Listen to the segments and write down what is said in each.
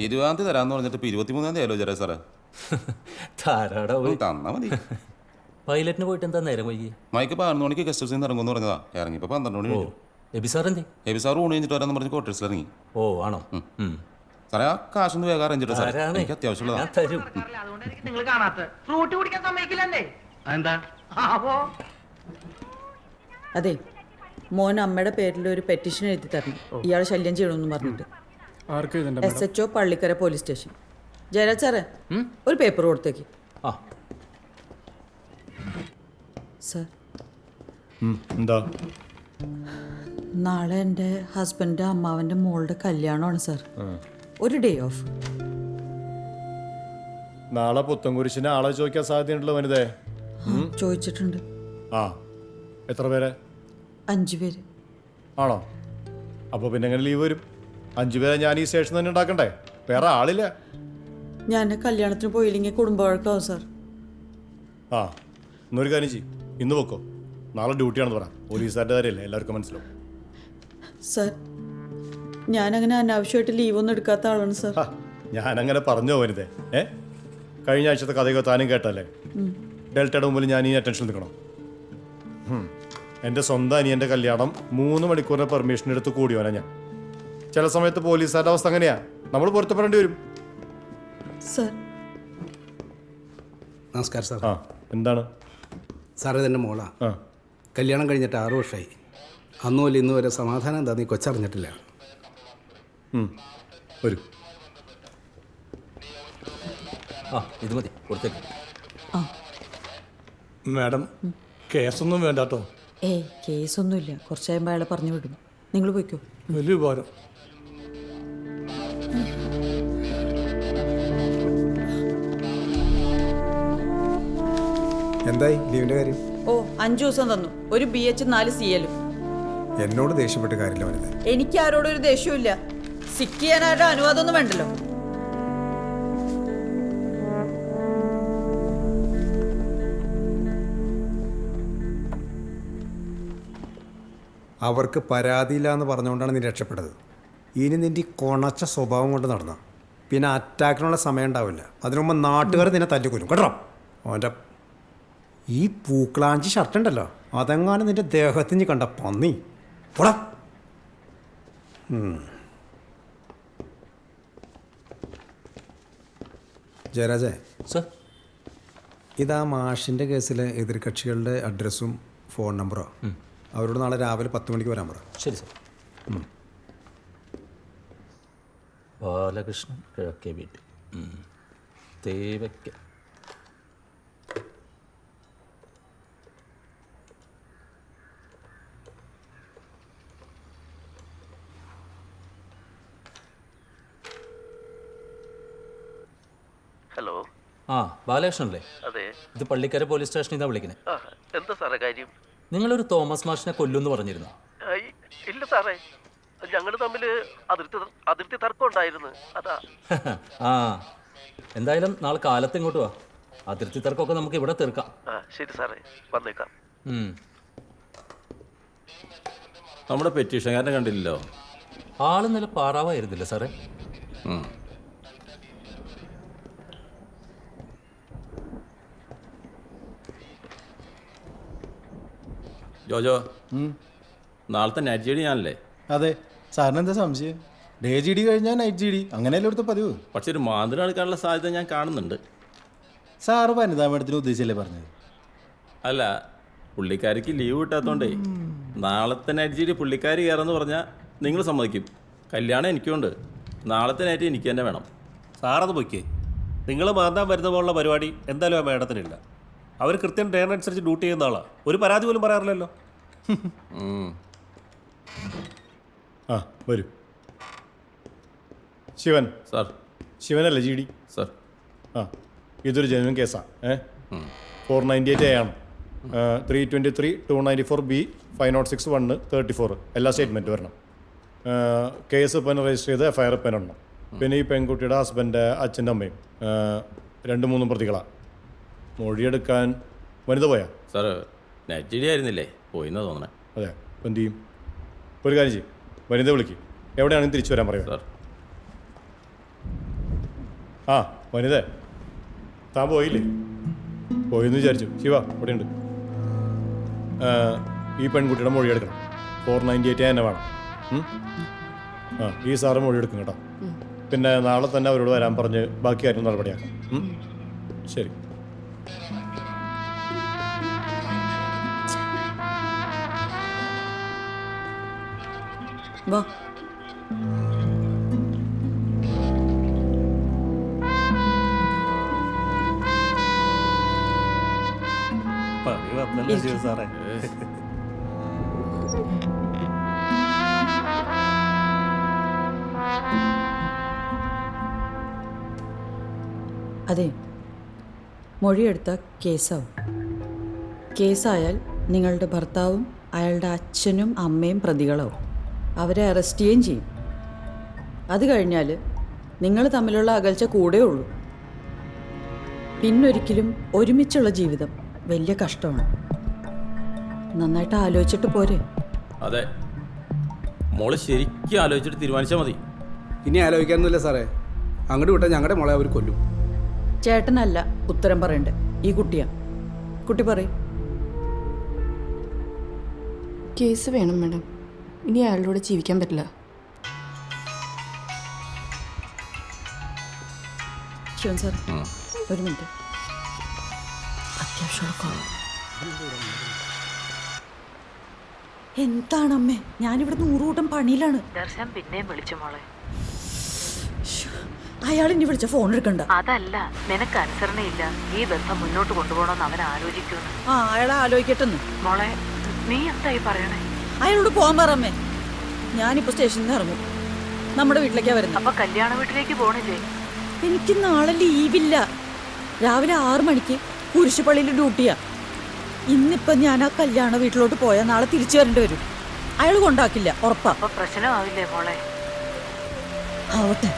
20-ാം തീയതി തരാമെന്ന് പറഞ്ഞിട്ട് ഇപ്പോൾ 23-ാം തീയതി ആലോ ജരാ സാറേ. ധാരാടാ പോയി തന്നാ മതി. പൈലറ്റിന് പോയിട്ട് എന്താ നേരം വൈകി? മൈക്ക് 11 മണിക്ക് ഗസ്റ്റ് ഹൗസിൽ നിന്ന് ഇറങ്ങുമെന്ന് പറഞ്ഞതാ. ഇറങ്ങിയപ്പോൾ 12 മണി കഴിഞ്ഞു. എബി സാർ എന്തേ? എബി സാർ ഊണ് കഴിഞ്ഞിട്ട് വരാമെന്ന് പറഞ്ഞ് ക്വാർട്ടേഴ്സിൽ ഇറങ്ങി. ഓ ആണോ? സാറേ, ആ കാശൊന്ന് വേഗം അറേഞ്ച് ചെയ്തോ സാറേ, എനിക്ക് അത്യാവശ്യമുള്ളതാ. ഞാൻ തരും. നിങ്ങൾ കാണാത്ത ഫ്രൂട്ട് കുടിക്കാൻ സമ്മതിക്കില്ലേ? എന്താ? അതെ, മോൻ അമ്മയുടെ പേരിൽ ഒരു പെറ്റീഷൻ എഴുതി തരണം, ഇയാളെ ശല്യം ചെയ്യണമെന്ന് പറഞ്ഞിട്ട്. SHO Pallikkara police station. Jayaraj സാറേ, ഒരു പേപ്പർ കൊടുത്തേക്ക്. ആ സർ, എന്താ? നാളെ എൻ്റെ ഹസ്ബൻഡ് അമ്മാവൻ്റെ മോളുടെ കല്യാണമാണ് സർ. ഒരു ഡേ ഓഫ്. നാളെ പുത്തൻകുരിശിന് ആളെ ചോദിക്കാൻ സാധ്യതയുണ്ടല്ലോ വനിതേ. ചോദിച്ചിട്ടുണ്ട്. ആ, എത്ര പേരെ? 5 പേര്. ആണോ? അപ്പോൾ പിന്നെ എങ്ങനെ ലീവ് വരും? 5 പേരെ ഞാൻ ഈ സ്റ്റേഷൻ തന്നെ ഉണ്ടാക്കണ്ടേ? വേറെ ആളില്ല. ഞാൻ കല്യാണത്തിന് പോയില്ലെങ്കിൽ കുടുംബ വഴക്കാവും സാർ. ആ, ഇന്നൊരു കാര്യം ചെയ്യും, ഇന്ന് പൊക്കോ. നാളെ ഡ്യൂട്ടിയാണെന്ന് പറ. പോലീസുകാരുടെ കാര്യമല്ലേ, എല്ലാവർക്കും മനസ്സിലാവും. സർ, ഞാനങ്ങനെ അനാവശ്യമായിട്ട് ലീവൊന്നും എടുക്കാത്ത ആളാണ് സർ. ഞാനങ്ങനെ പറഞ്ഞോ വനിതേ? കഴിഞ്ഞ ആഴ്ചത്തെ കഥയൊക്കെ താനും കേട്ടല്ലേ? ഡെൽറ്റയുടെ മുമ്പിൽ ഞാൻ ഈ അറ്റൻഷൻ നിൽക്കണം. എൻ്റെ സ്വന്തം അനിയൻ്റെ കല്യാണം 3 മണിക്കൂറിന് പെർമിഷൻ എടുത്ത് കൂടിയോനാ ഞാൻ. ചില സമയത്ത് പോലീസുകാരുടെ അവസ്ഥ അങ്ങനെയാ, നമ്മൾ പൊരുത്തപ്പെടേണ്ടി വരും. സർ. നമസ്കാരം സാർ. ആ, എന്താണ് സാർ? ഇതെൻ്റെ മോളാ. ആ, കല്യാണം കഴിഞ്ഞിട്ട് 6 വർഷമായി. അന്നു മുതൽ ഇന്ന് വരെ സമാധാനം എന്താ നീ കൊച്ചറിഞ്ഞിട്ടില്ല. വരൂ. ആ ഇത് മതി, കൊടുത്തേക്ക്. മാഡം, കേസൊന്നും വേണ്ട കേട്ടോ. കേസൊന്നുമില്ല, കുറച്ച് കഴിയുമ്പോൾ അയാളെ പറഞ്ഞു വിടും. നിങ്ങൾ പോയിക്കോ. വലിയ ഉപകാരം. എന്തായി ലീവിന്റെ കാര്യം? 5 ദിവസം തന്നു, ഒരു BH 4 CL. എന്നോട് ദേഷ്യപ്പെട്ട് കാര്യമില്ല വനിത. എനിക്ക് ആരോടും ഒരു ദേഷ്യവും ഇല്ല. സിക്ക് ചെയ്യാൻ ആരുടെ അനുവാദമൊന്നും വേണ്ടല്ലോ. അവർക്ക് പരാതിയില്ല എന്ന് പറഞ്ഞുകൊണ്ടാണ് നീ രക്ഷപ്പെട്ടത്. ഇനി നിന്റെ ഈ കൊണച്ച സ്വഭാവം കൊണ്ട് നടന്ന പിന്നെ അറ്റാക്കിനുള്ള സമയം ഉണ്ടാവില്ല. അതിനു മുമ്പ് നാട്ടുകാർ നിന്നെ തല്ലിക്കൊല്ലും കേട്ടോ. അവൻ്റെ ഈ പൂക്കളാഞ്ചി ഷർട്ട് ഉണ്ടല്ലോ, അതെങ്ങാനും നിന്റെ ദേഹത്തിന് കണ്ട പന്നി പോടാ. ജയരാജേ, സർ, ഇതാ മാഷിൻ്റെ കേസിലെ എതിർകക്ഷികളുടെ അഡ്രസ്സും ഫോൺ നമ്പറോ. അവരോട് നാളെ രാവിലെ 10 മണിക്ക് വരാൻ പറ. ശരി സർ. ബാലകൃഷ്ണൻ, കിഴക്കേ വീട്ടിൽ, തേവയ്ക്ക. ഹലോ. ആ, ബാലകൃഷ്ണനല്ലേ? അതെ. ഇത് പള്ളിക്കര പോലീസ് സ്റ്റേഷനിൽ നിന്നാണ് വിളിക്കുന്നത്. എന്താ സാറേ കാര്യം? നിങ്ങളൊരു തോമസ് മാഷിനെ കൊല്ലുമെന്ന് പറഞ്ഞിരുന്നു. ഇല്ല സാറേ, ഞങ്ങൾ തമ്മിൽ അതിർത്തി തർക്കം ഉണ്ടായിരുന്നു, അതാ. ആ, എന്തായാലും നാളെ കാലത്ത് ഇങ്ങോട്ട് വാ. അതിർത്തി തർക്കമൊക്കെ നമുക്ക് ഇവിടെ തീർക്കാം. ശരി സാറേ, വന്നേക്കാം. നമ്മുടെ പെറ്റീഷൻകാരനെ കണ്ടില്ലല്ലോ. ആള് നല്ല പാറാവായിരുന്നില്ല സാറേ? ജോജോ, നാളത്തെ നൈറ്റ് GD ഞാനല്ലേ? അതെ. സാറിന് എന്താ സംശയം? ഡേ GD കഴിഞ്ഞാൽ നൈറ്റ് GD, അങ്ങനെയല്ലേ ഇവിടുത്തെ പതിവ്. പക്ഷെ ഒരു മാന്ത്രം എടുക്കാനുള്ള സാധ്യത ഞാൻ കാണുന്നുണ്ട്. സാറ് വനിതാ മേഡത്തിന് ഉദ്ദേശിച്ചല്ലേ പറഞ്ഞത്? അല്ല, പുള്ളിക്കാരിക്ക് ലീവ് കിട്ടാത്തതുകൊണ്ടേ നാളത്തെ നൈറ്റ് GD പുള്ളിക്കാരി കയറാന്ന് പറഞ്ഞാൽ നിങ്ങൾ സമ്മതിക്കും. കല്യാണം എനിക്കുണ്ട്, നാളത്തെ നൈറ്റ് എനിക്ക് തന്നെ വേണം. സാറത് പൊയ്ക്കേ. നിങ്ങൾ മാന്താൻ വരുന്ന പോലുള്ള പരിപാടി എന്തായാലും ആ മേഡത്തിനില്ല. അവർ കൃത്യം ടേൺ അനുസരിച്ച് ഡ്യൂട്ടി ചെയ്യുന്ന ആളാണ്. ഒരു പരാതി പോലും പറയാറില്ലല്ലോ. ആ, വരൂ. ശിവൻ സാർ. ശിവനല്ലേ GD? സാർ. ആ, ഇതൊരു ജെന്യൂൻ കേസാണ്. 498A ആണ്. 323, 294B, 506, 1, 34 എല്ലാ സ്റ്റേറ്റ്മെൻറ്റ് വരണം. കേസ് ഇപ്പം രജിസ്റ്റർ ചെയ്ത് FIR ഇപ്പം എണ്ണം. പിന്നെ ഈ പെൺകുട്ടിയുടെ ഹസ്ബൻഡ്, അച്ഛൻ്റെ അമ്മയും 2-3 പ്രതികളാണ്. മൊഴിയെടുക്കാൻ വനിത പോയാ? സാർ, നൈറ്റ് GD ആയിരുന്നില്ലേ? പോയിന്നാ തോന്നണേ. അതെ. അപ്പം എന്ത് ചെയ്യും? ഒരു കാര്യം ചെയ്യും, വനിത വിളിക്കും. എവിടെയാണെങ്കിലും തിരിച്ചു വരാൻ പറയാം. സാർ. ആ വനിതേ, താൻ പോയില്ലേ? പോയെന്ന് വിചാരിച്ചു. ശിവ ഇവിടെയുണ്ട്. ഈ പെൺകുട്ടിയുടെ മൊഴി എടുക്കണം. 498 തന്നെ വേണം. ആ ഈ സാറ് മൊഴി എടുക്കും കേട്ടോ. പിന്നെ നാളെ തന്നെ അവരോട് വരാൻ പറഞ്ഞ് ബാക്കി കാര്യം നടപടിയാക്കാം. ശരി. വാ. പണി വന്നല്ലോ ശിവ സാറേ. അതെ, മൊഴിയെടുത്ത കേസാവും. കേസായാൽ നിങ്ങളുടെ ഭർത്താവും അയാളുടെ അച്ഛനും അമ്മയും പ്രതികളാവും. അവരെ അറസ്റ്റ് ചെയ്യുകയും ചെയ്യും. അത് കഴിഞ്ഞാൽ നിങ്ങൾ തമ്മിലുള്ള അകൽച്ച കൂടെ ഉള്ളൂ. പിന്നൊരിക്കലും ഒരുമിച്ചുള്ള ജീവിതം വലിയ കഷ്ടമാണ്. നന്നായിട്ട് ആലോചിച്ചിട്ട് പോരെ? അതെ, മോള് ശരിക്കും ആലോചിച്ചിട്ട് തീരുമാനിച്ചാൽ മതി. ഇനി ആലോചിക്കാനൊന്നുമില്ല സാറേ. അങ്ങോട്ട് വിട്ടാൽ ഞങ്ങളുടെ മോളെ അവർ കൊല്ലും. ചേട്ടനല്ല ഉത്തരം പറയണ്ടേ, ഈ കുട്ടിയാ. കുട്ടി പറയും. കേസ് വേണം മാഡം. ഇനി അയാളോട് ജീവിക്കാൻ പറ്റില്ല. ശിവൻ സാർ, ഒരു മിനിറ്റ്. അത്യാവശ്യമുള്ള കോൾ. എന്താണമ്മേ, ഞാനിവിടെ 100 കൂട്ടം പണിയിലാണ്. ദർശൻ പിന്നെയും വിളിച്ചു മോളെ. അയാൾ ഇനി വിളിച്ച ഫോൺ എടുക്കണ്ട. അതല്ല, നിനക്ക് അനുസരണയില്ല. ഈ ബന്ധം മുന്നോട്ട് കൊണ്ടുപോകണമെന്ന് അവൻ ആലോചിക്കുന്നു. ആ അയാളെ ആലോചിക്കട്ടെന്ന്. മോളെ, നീ എന്തായി പറയണേ? അയാളോട് പോകാൻ പറമ്മേ. ഞാനിപ്പോൾ സ്റ്റേഷനിൽ നിന്ന് ഇറങ്ങും. നമ്മുടെ വീട്ടിലേക്കാ വരുന്നത്. അപ്പൊ കല്യാണ വീട്ടിലേക്ക് പോണില്ലേ? എനിക്ക് നാളെ ലീവില്ല. രാവിലെ 6 മണിക്ക് കുരിശുപള്ളിയിൽ ഡ്യൂട്ടിയാ. ഇന്നിപ്പം ഞാൻ ആ കല്യാണ വീട്ടിലോട്ട് പോയാൽ നാളെ തിരിച്ചു വരേണ്ടി വരും. അയാൾ കൊണ്ടാക്കില്ല, ഉറപ്പാ. അപ്പൊ പ്രശ്നമാവില്ലേ മോളെ? ആവട്ടെ,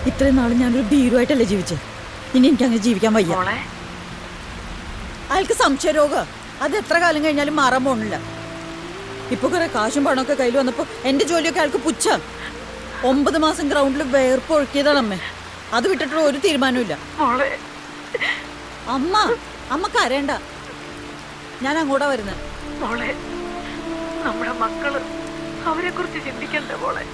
ഇത്രയും നാൾ ഞാനൊരു ഭീരുവായിട്ടല്ലേ ജീവിച്ചത്. ഇനി എനിക്ക് അങ്ങനെ ജീവിക്കാൻ വയ്യ. മോളെ, അയാൾക്ക് സംശയരോഗ. അത് എത്ര കാലം കഴിഞ്ഞാലും മാറാൻ പോണില്ല. ഇപ്പൊ കുറെ കാശും പണമൊക്കെ കയ്യിൽ വന്നപ്പോ എന്റെ ജോലിയൊക്കെ അയാൾക്ക് പുച്ഛ. 9 മാസം ഗ്രൗണ്ടിൽ വേർപ്പ് ഒഴുക്കിയതാണ് അമ്മേ. അത് വിട്ടിട്ടുള്ള ഒരു തീരുമാനമില്ല. മോളെ, അമ്മ കരയണ്ട. ഞാൻ അങ്ങോട്ടാ വരുന്നത്. മോളെ, നമ്മുടെ മക്കള്, അവരെ കുറിച്ച് ചിന്തിക്കണ്ടേ മോളെ?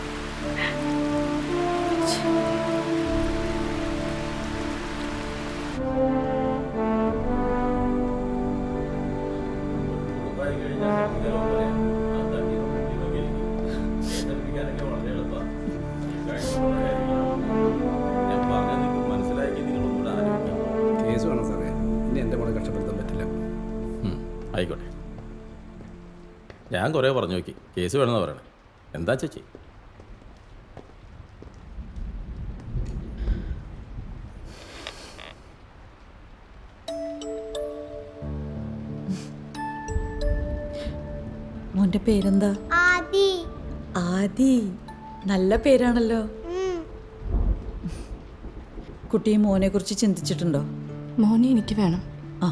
കേസ് വേണം സാറേ. ഇനി എൻ്റെ മോളെ കഷ്ടപ്പെടുത്താൻ പറ്റില്ല. ആയിക്കോട്ടെ, ഞാൻ കുറേ പറഞ്ഞു നോക്കി. കേസ് വേണമെന്ന് പറയണേ. എന്താ ചേച്ചി? മോന്റെ പേരെന്താ? ആദി. നല്ല പേരാണല്ലോ. കുട്ടി മോനെ കുറിച്ച് ചിന്തിച്ചിട്ടുണ്ടോ? മോനെ എനിക്ക് വേണം. ആ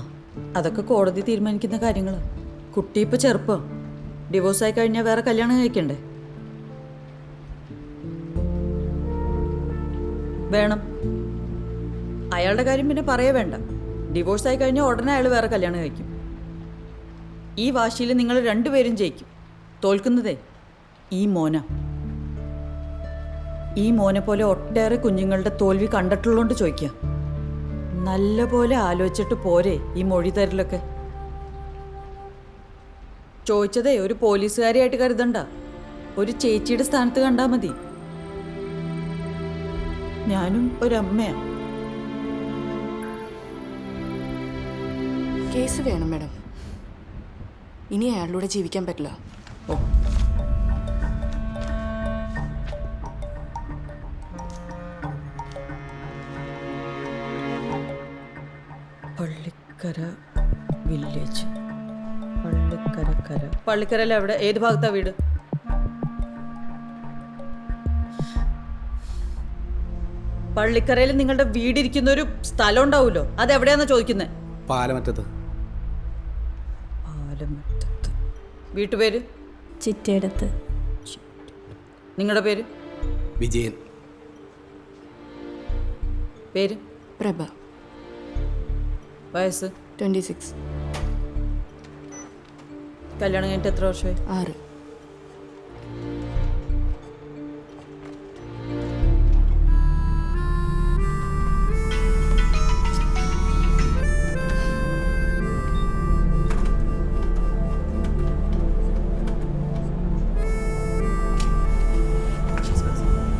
അതൊക്കെ കോടതി തീരുമാനിക്കുന്ന കാര്യങ്ങളാ. കുട്ടി ഇപ്പൊ ചെറുപ്പം. ഡിവോഴ്സായി കഴിഞ്ഞാൽ വേറെ കല്യാണം കഴിക്കണ്ടേ? വേണം. അയാളുടെ കാര്യം പിന്നെ പറയേ വേണ്ട. ഡിവോഴ്സായി കഴിഞ്ഞാൽ ഉടനെ അയാൾ വേറെ കല്യാണം കഴിക്കും. ഈ വാശിയിൽ നിങ്ങൾ രണ്ടുപേരും ജയിക്കും. തോൽക്കുന്നതേ ഈ മോന. ഈ മോനെ പോലെ ഒട്ടേറെ കുഞ്ഞുങ്ങളുടെ തോൽവി കണ്ടിട്ടുള്ളതുകൊണ്ട് ചോദിക്കുക. നല്ല പോലെ ആലോചിച്ചിട്ട് പോരെ ഈ മൊഴി തരലൊക്കെ. ചോദിച്ചതേ ഒരു പോലീസുകാരിയായിട്ട് കരുതണ്ട. ഒരു ചേച്ചിയുടെ സ്ഥാനത്ത് കണ്ടാ മതി. ഞാനും ഒരമ്മയാ. കേസ് വേണം മാഡം. ഇനി അയാളിലൂടെ ജീവിക്കാൻ പറ്റില്ല. ഓ പള്ളിക്കര വില്ലേജ്. പള്ളിക്കരയിൽ എവിടെ? ഏത് ഭാഗത്താ വീട്? പള്ളിക്കരയിൽ നിങ്ങളുടെ വീടിരിക്കുന്ന ഒരു സ്ഥലം ഉണ്ടാവുമല്ലോ, അതെവിടെയാന്നാ ചോദിക്കുന്നത്? പാലമറ്റത്ത്. പാലമറ്റത്ത്. വീട്ടുപേര്? ചിറ്റേടത്ത്. നിങ്ങളുടെ പേര്? വിജയൻ. പേര്? പ്രഭ, വയസ്സ്? 26. കല്യാണം കഴിഞ്ഞിട്ട് എത്ര വർഷമായി? 6.